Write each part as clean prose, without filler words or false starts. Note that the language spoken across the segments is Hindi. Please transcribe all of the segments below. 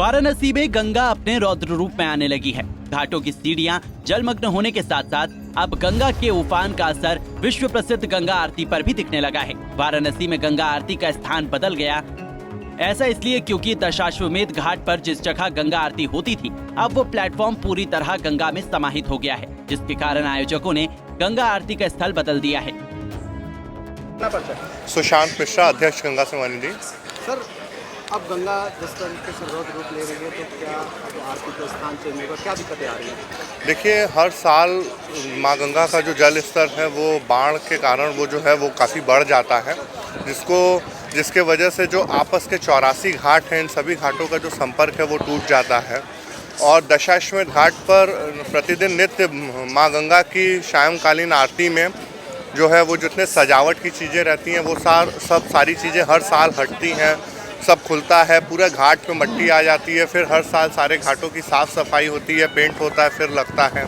वाराणसी में गंगा अपने रौद्र रूप में आने लगी है। घाटों की सीढ़ियां जलमग्न होने के साथ साथ अब गंगा के उफान का असर विश्व प्रसिद्ध गंगा आरती पर भी दिखने लगा है। वाराणसी में गंगा आरती का स्थान बदल गया। ऐसा इसलिए क्योंकि दशाश्वमेध घाट पर जिस जगह गंगा आरती होती थी, अब वो प्लेटफॉर्म पूरी तरह गंगा में समाहित हो गया है, जिसके कारण आयोजकों ने गंगा आरती का स्थल बदल दिया है। सुशांत मिश्रा, अध्यक्ष गंगा सेवा निधि। सर, अब गंगा जिस तरीके से रौद्र रूप ले रही है, तो क्या अब आरती का स्थान चेंज होगा, क्या दिक्कतें आ रही हैं? देखिए, हर साल माँ गंगा का जो जल स्तर है वो बाढ़ के कारण वो जो है वो काफ़ी बढ़ जाता है, जिसके वजह से जो आपस के 84 घाट हैं, इन सभी घाटों का जो संपर्क है वो टूट जाता है। और दशाश्वमेध घाट पर प्रतिदिन नित्य माँ गंगा की सायंकालीन आरती में जो है वो जितने सजावट की चीज़ें रहती हैं वो सारी चीज़ें हर साल हटती हैं, सब खुलता है, पूरे घाट पे मिट्टी आ जाती है, फिर हर साल सारे घाटों की साफ़ सफाई होती है, पेंट होता है, फिर लगता है।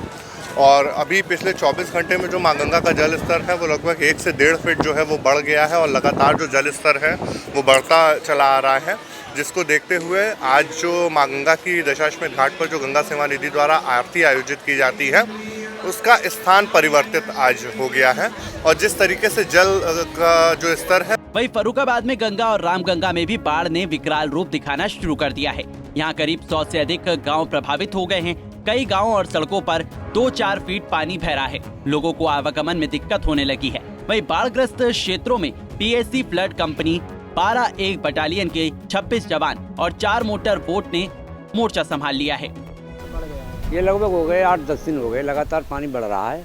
और अभी पिछले 24 घंटे में जो माँ गंगा का जल स्तर है वो लगभग 1 से 1.5 फीट जो है वो बढ़ गया है और लगातार जो जल स्तर है वो बढ़ता चला आ रहा है, जिसको देखते हुए आज जो माँ गंगा की दशाश्वमेध घाट पर जो गंगा सेवा निधि द्वारा आरती आयोजित की जाती है उसका स्थान परिवर्तित आज हो गया है। और जिस तरीके से जल का जो स्तर है, वहीं फर्रुखाबाद में गंगा और रामगंगा में भी बाढ़ ने विकराल रूप दिखाना शुरू कर दिया है। यहाँ करीब 100 से अधिक गांव प्रभावित हो गए हैं। कई गांवों और सड़कों पर 2-4 फीट पानी भर रहा है। लोगों को आवागमन में दिक्कत होने लगी है। वहीं बाढ़ग्रस्त क्षेत्रों में पीएससी फ्लड कंपनी 12 बटालियन के 26 जवान और 4 मोटर बोट ने मोर्चा संभाल लिया है। ये लगभग हो गए 8-10 दिन हो गए, लगातार पानी बढ़ रहा है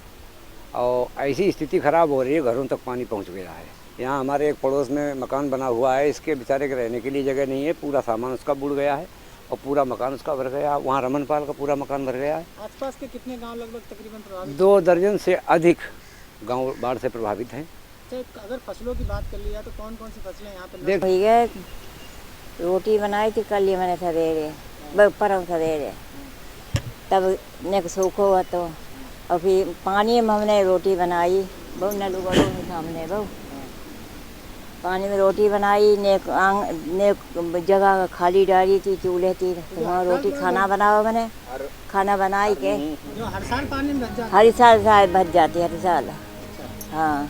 और ऐसी स्थिति खराब हो रही है, घरों तक पानी पहुंच गया है। यहाँ हमारे एक पड़ोस में मकान बना हुआ है, इसके बेचारे के रहने के लिए जगह नहीं है, पूरा सामान उसका बुड़ गया है और पूरा मकान उसका भर गया। वहाँ रमनपाल का पूरा मकान भर गया है। आसपास के कितने गांव लगभग तकरीबन प्रभावित? 2 दर्जन से अधिक गांव बाढ़ से प्रभावित हैं। अगर फसलों की बात कर लिया तो कौन कौन सी फसलें यहाँ पर? देखिए, रोटी बनाई थी कल, ये मैंने सवेरे परम सवेरे, तब ने सूखो हुआ तो और फिर पानी में हमने रोटी बनाई, बहु नलू बड़ो सामने बहु पानी में रोटी बनाई, ने जगह खाली डाली थी, चूल्हे थी, वहाँ रोटी खाना बनाओ। मैंने खाना बनाई के जो हर साल पानी में हर साल भर जाती है, हर साल। हाँ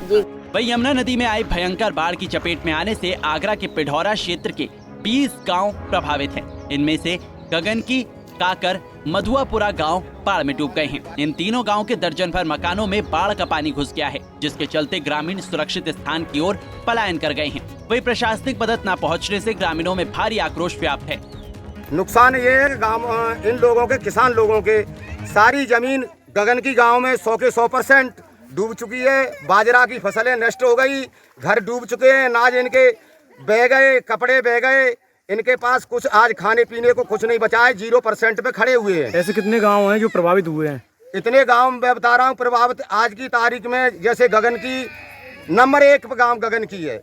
जी। वहीं यमुना नदी में आई भयंकर बाढ़ की चपेट में आने से आगरा के पिढौरा क्षेत्र के 20 गांव प्रभावित हैं। इनमें से गगन की काकर मधुआपुरा गांव बाढ़ में डूब गए हैं। इन तीनों गांव के दर्जन भर मकानों में बाढ़ का पानी घुस गया है, जिसके चलते ग्रामीण सुरक्षित स्थान की ओर पलायन कर गए हैं। वहीं प्रशासनिक मदद न पहुंचने से ग्रामीणों में भारी आक्रोश व्याप्त है। नुकसान ये है गाँव इन लोगों के, किसान लोगों के, सारी जमीन गगन की गाँव में 100 के 100% डूब चुकी है। बाजरा की फसलें नष्ट हो गई, घर डूब चुके हैं, अनाज इनके बह गए, कपड़े बह गए, इनके पास कुछ आज खाने पीने को कुछ नहीं बचा है, 0% पे खड़े हुए हैं। ऐसे कितने गांव हैं जो प्रभावित हुए हैं? इतने गांव मैं बता रहा हूँ प्रभावित आज की तारीख में, जैसे गगन की नंबर 1 गांव गगन की है,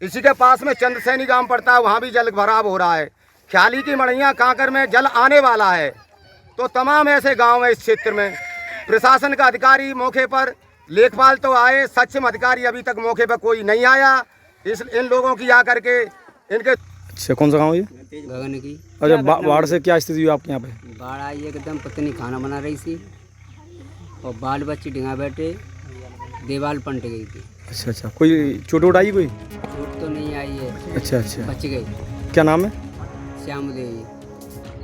इसी के पास में चंद्रसैनी गांव पड़ता है, वहाँ भी जल भराव हो रहा है। ख्याली की मड़ैया कांकर में जल आने वाला है। तो तमाम ऐसे गाँव है इस क्षेत्र में। प्रशासन का अधिकारी मौके पर, लेखपाल तो आए, सक्षम अधिकारी अभी तक मौके पर कोई नहीं आया। इन लोगों की आ करके इनके। अच्छा, कौन सा गाँव है? गगन की। अच्छा, बाढ़ से क्या स्थिति हुई आपके यहाँ पे? बाढ़ आई एकदम, पत्नी खाना बना रही थी और बाल बच्चे डिंगा बैठे, दीवार पलट गई थी। अच्छा, कोई चोट वोट आई? कोई चोट तो नहीं आई है। अच्छा, बच गई। क्या नाम है? श्याम देवी।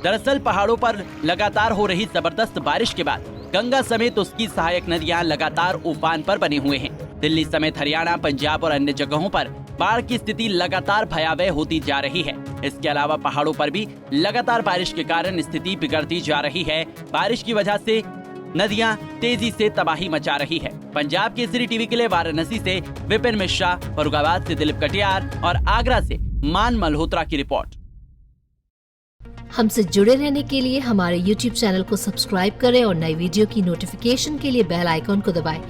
दरअसल पहाड़ों पर लगातार हो रही जबरदस्त बारिश के बाद गंगा समेत उसकी सहायक नदियां लगातार उफान पर बने हुए हैं। दिल्ली समेत हरियाणा, पंजाब और अन्य जगहों पर बाढ़ की स्थिति लगातार भयावह होती जा रही है। इसके अलावा पहाड़ों पर भी लगातार बारिश के कारण स्थिति बिगड़ती जा रही है। बारिश की वजह से नदियां तेजी से तबाही मचा रही है। पंजाब केसरी टीवी के लिए वाराणसी से विपिन मिश्रा, फर्रुखाबाद से दिलीप कटियार और आगरा से मान मल्होत्रा की रिपोर्ट। हमसे जुड़े रहने के लिए हमारे YouTube चैनल को सब्सक्राइब करें और नई वीडियो की नोटिफिकेशन के लिए बेल आइकॉन को दबाएं।